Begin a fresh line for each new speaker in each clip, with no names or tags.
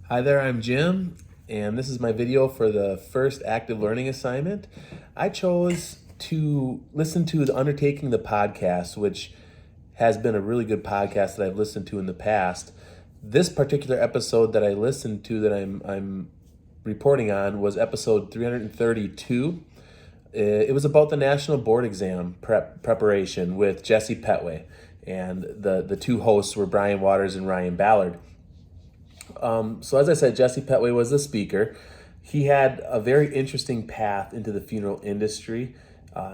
Hi there, I'm Jim, and this is my video for the first active learning assignment. I chose to listen to the Undertaking the podcast, which has been a really good podcast that I've listened to in the past. This particular episode that I listened to that I'm reporting on was episode 332. It was about the national board exam preparation with Jesse Petway, and the two hosts were Brian Waters and Ryan Ballard. So as I said, Jesse Petway was the speaker. He had a very interesting path into the funeral industry.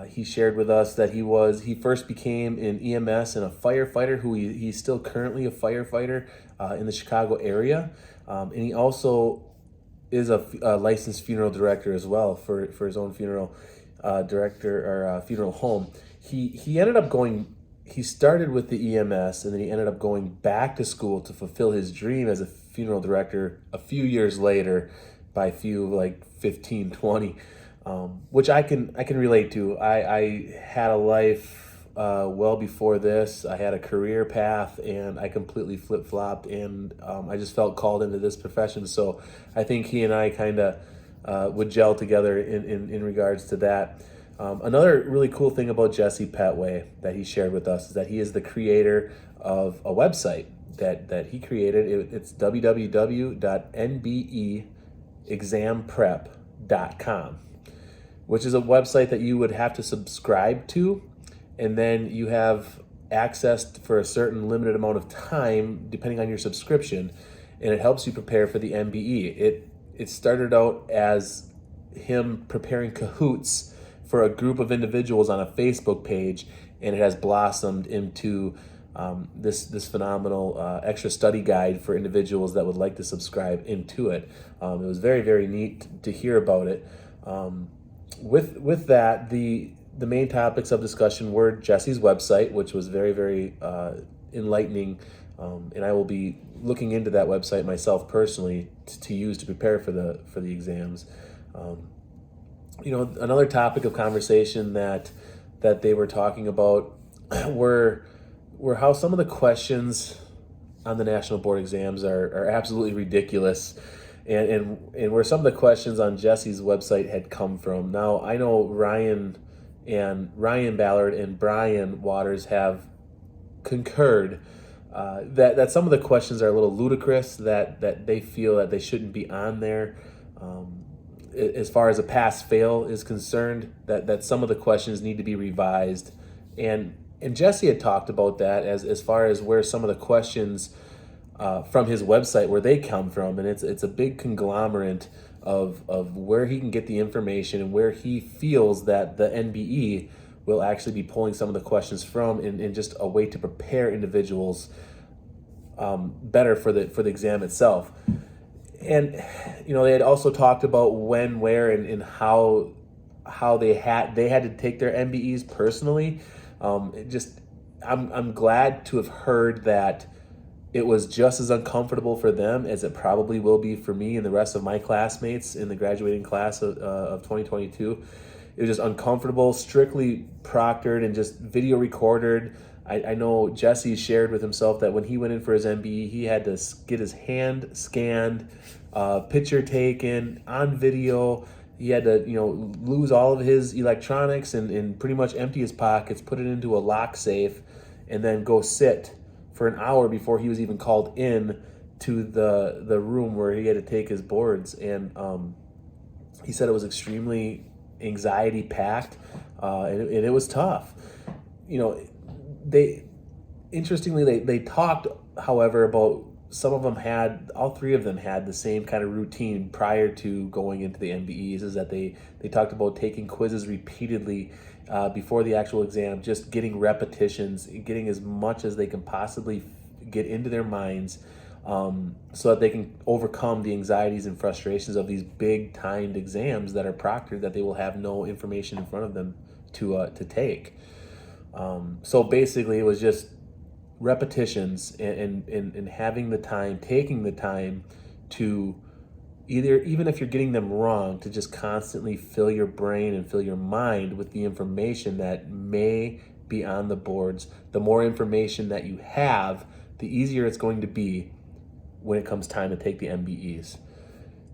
He shared with us that he first became an EMS and a firefighter, he's still currently a firefighter in the Chicago area. And he also is a licensed funeral director as well for his own funeral director or funeral home. He ended up going. He started with the EMS and then he ended up going back to school to fulfill his dream as a funeral director a few years later, by few like 15, 20, which I can relate to. I had a life well before this. I had a career path and I completely flip-flopped, and I just felt called into this profession. So I think he and I kind of would gel together in regards to that. Another really cool thing about Jesse Petway that he shared with us is that he is the creator of a website that he created. It's www.nbeexamprep.com, which is a website that you would have to subscribe to, and then you have access for a certain limited amount of time depending on your subscription, and it helps you prepare for the MBE. It started out as him preparing Kahoots for a group of individuals on a Facebook page, and it has blossomed into this phenomenal extra study guide for individuals that would like to subscribe into it. It was very, very neat to hear about it. With that, the main topics of discussion were Jesse's website, which was very, very enlightening, and I will be looking into that website myself personally to use to prepare for the exams. Another topic of conversation that they were talking about were how some of the questions on the national board exams are absolutely ridiculous, and where some of the questions on Jesse's website had come from. Now, I know Ryan Ballard and Brian Waters have concurred that some of the questions are a little ludicrous, that they feel that they shouldn't be on there. As far as a pass-fail is concerned, that some of the questions need to be revised. And Jesse had talked about that as far as where some of the questions from his website, where they come from. And it's a big conglomerate of where he can get the information and where he feels that the NBE will actually be pulling some of the questions from, in just a way to prepare individuals better for the exam itself. And they had also talked about when, where, and how they had to take their MBEs personally. I'm glad to have heard that it was just as uncomfortable for them as it probably will be for me and the rest of my classmates in the graduating class of 2022. It was just uncomfortable, strictly proctored and just video recorded. I know Jesse shared with himself that when he went in for his MBE, he had to get his hand scanned, picture taken on video. He had to, lose all of his electronics and pretty much empty his pockets, put it into a lock safe, and then go sit for an hour before he was even called in to the room where he had to take his boards. And he said it was extremely anxiety packed, and it was tough. They talked, however, about all three of them had the same kind of routine prior to going into the MBEs, is that they talked about taking quizzes repeatedly before the actual exam, just getting repetitions, getting as much as they can possibly get into their minds, so that they can overcome the anxieties and frustrations of these big timed exams that are proctored, that they will have no information in front of them to take. So basically it was just repetitions and having the time, taking the time to even if you're getting them wrong, to just constantly fill your brain and fill your mind with the information that may be on the boards. The more information that you have, the easier it's going to be when it comes time to take the MBEs.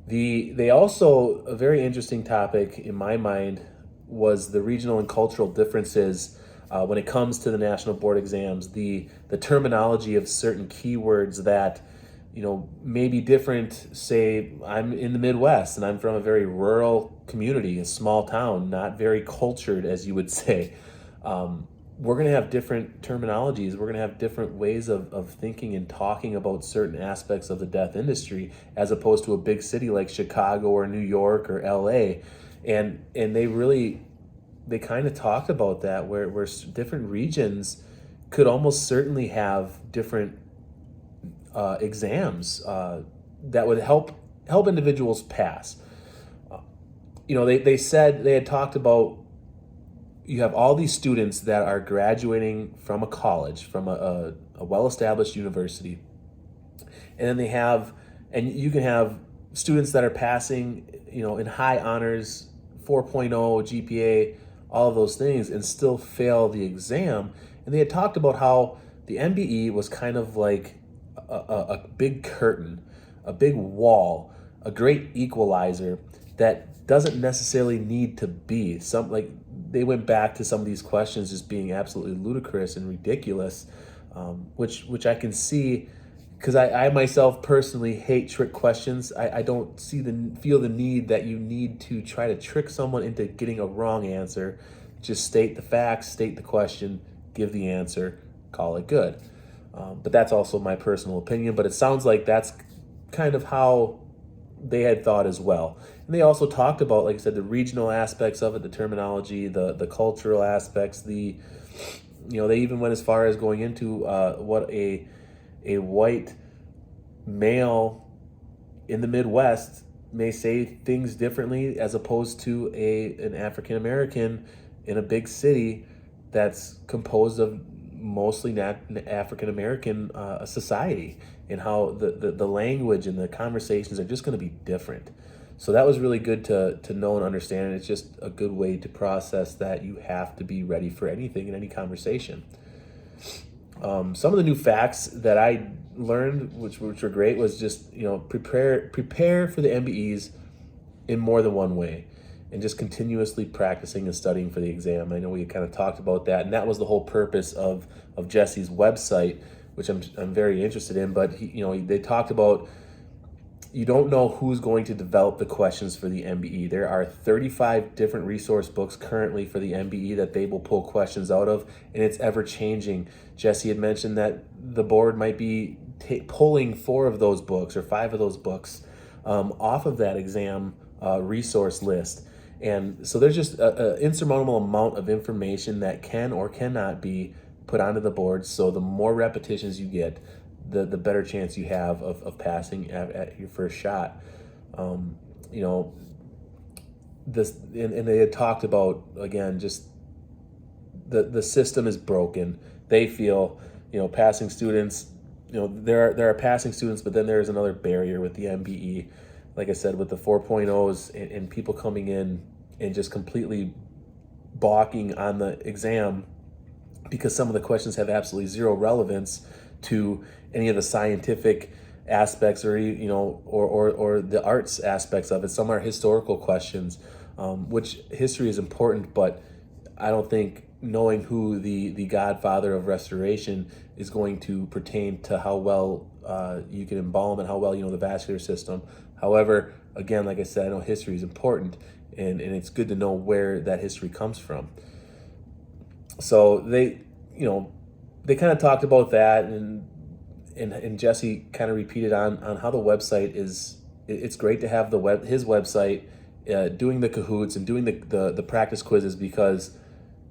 They also, a very interesting topic in my mind, was the regional and cultural differences when it comes to the national board exams, the terminology of certain keywords that may be different. Say I'm in the Midwest and I'm from a very rural community, a small town, not very cultured, as you would say. We're going to have different terminologies. We're going to have different ways of thinking and talking about certain aspects of the death industry, as opposed to a big city like Chicago or New York or LA. And they kind of talked about that, where different regions could almost certainly have different exams that would help individuals pass. They said, they had talked about, you have all these students that are graduating from a college, from a well-established university, and then you can have students that are passing, in high honors, 4.0 GPA, all of those things, and still fail the exam. And they had talked about how the MBE was kind of like a big curtain, a big wall, a great equalizer that doesn't necessarily need to be. They went back to some of these questions just being absolutely ludicrous and ridiculous, which I can see, because I myself personally hate trick questions. I don't feel the need that you need to try to trick someone into getting a wrong answer. Just state the facts, state the question, give the answer, call it good. But that's also my personal opinion, but it sounds like that's kind of how they had thought as well. And they also talked about, like I said, the regional aspects of it, the terminology, the cultural aspects, they even went as far as going into what a white male in the Midwest may say things differently as opposed to an African American in a big city that's composed of mostly African American society, and how the language and the conversations are just going to be different. So that was really good to know and understand. And it's just a good way to process that you have to be ready for anything in any conversation. Some of the new facts that I learned, which were great, was just prepare for the MBEs in more than one way, and just continuously practicing and studying for the exam. I know we kind of talked about that, and that was the whole purpose of Jesse's website, which I'm very interested in. But they talked about, you don't know who's going to develop the questions for the MBE. There are 35 different resource books currently for the MBE that they will pull questions out of, and it's ever changing. Jesse had mentioned that the board might be pulling 4 of those books or 5 of those books off of that exam resource list. And so there's just an insurmountable amount of information that can or cannot be put onto the board. So the more repetitions you get, the better chance you have of passing at your first shot. This, and they had talked about, again, just the system is broken. They feel, passing students, there are passing students, but then there's another barrier with the MBE. Like I said, with the 4.0s and people coming in and just completely balking on the exam because some of the questions have absolutely zero relevance to any of the scientific aspects, or or the arts aspects of it. Some are historical questions, which history is important, but I don't think knowing who the godfather of restoration is going to pertain to how well you can embalm and how well the vascular system. However, again, like I said, I know history is important, and it's good to know where that history comes from. So they kind of talked about that, and Jesse kind of repeated on how the website is. It's great to have his website doing the Kahoots and doing the practice quizzes, because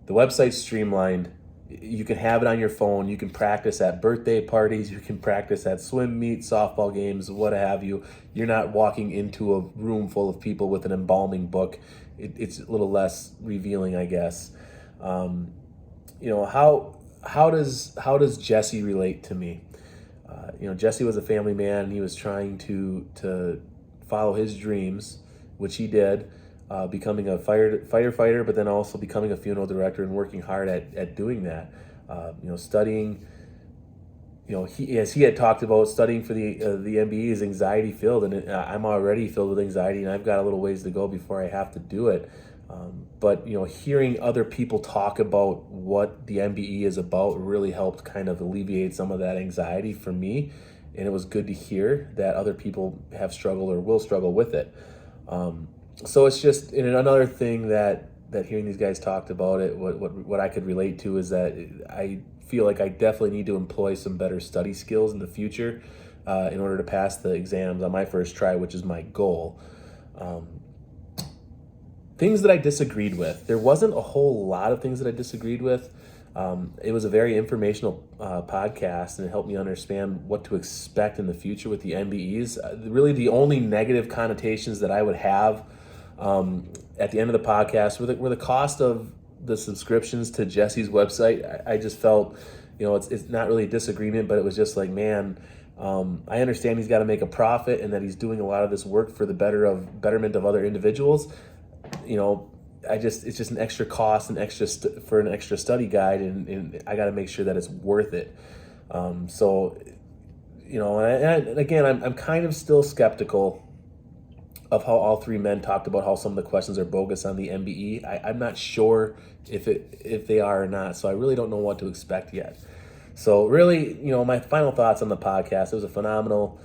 the website's streamlined. You can have it on your phone. You can practice at birthday parties. You can practice at swim meets, softball games, what have you. You're not walking into a room full of people with an embalming book. It's a little less revealing, I guess. How does Jesse relate to me? Jesse was a family man. He was trying to follow his dreams, which he did, becoming a firefighter, but then also becoming a funeral director and working hard at doing that. Studying as he had talked about studying for the MBE is anxiety filled, and I'm already filled with anxiety, and I've got a little ways to go before I have to do it. But hearing other people talk about what the MBE is about really helped kind of alleviate some of that anxiety for me, and it was good to hear that other people have struggled or will struggle with it. So it's just another thing that hearing these guys talked about it, what I could relate to is that I feel like I definitely need to employ some better study skills in the future in order to pass the exams on my first try, which is my goal. Things that I disagreed with. There wasn't a whole lot of things that I disagreed with. It was a very informational podcast, and it helped me understand what to expect in the future with the MBEs. Really, the only negative connotations that I would have at the end of the podcast were the cost of the subscriptions to Jesse's website. I just felt, it's not really a disagreement, but it was just like, man, I understand he's got to make a profit and that he's doing a lot of this work for the betterment of other individuals. It's just an extra cost and for an extra study guide, and I got to make sure that it's worth it. Again, I'm kind of still skeptical of how all three men talked about how some of the questions are bogus on the MBE. I'm not sure if they are or not, so I really don't know what to expect yet. So really, my final thoughts on the podcast. It was a phenomenal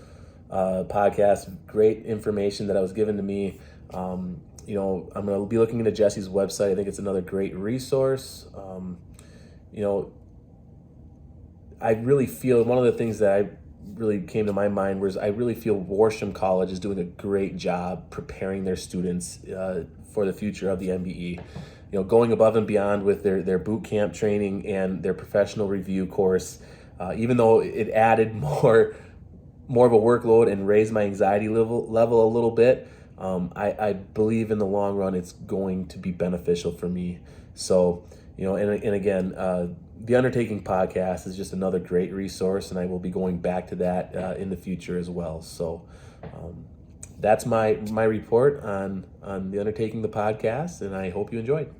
podcast, great information that was given to me. I'm going to be looking into Jesse's website. I think it's another great resource. I really feel one of the things that I really came to my mind was I really feel Worsham College is doing a great job preparing their students for the future of the MBE. Going above and beyond with their boot camp training and their professional review course, even though it added more of a workload and raised my anxiety level a little bit. I believe in the long run it's going to be beneficial for me. So, and again, the Undertaking podcast is just another great resource, and I will be going back to that in the future as well. So that's my report on the Undertaking the podcast, and I hope you enjoyed.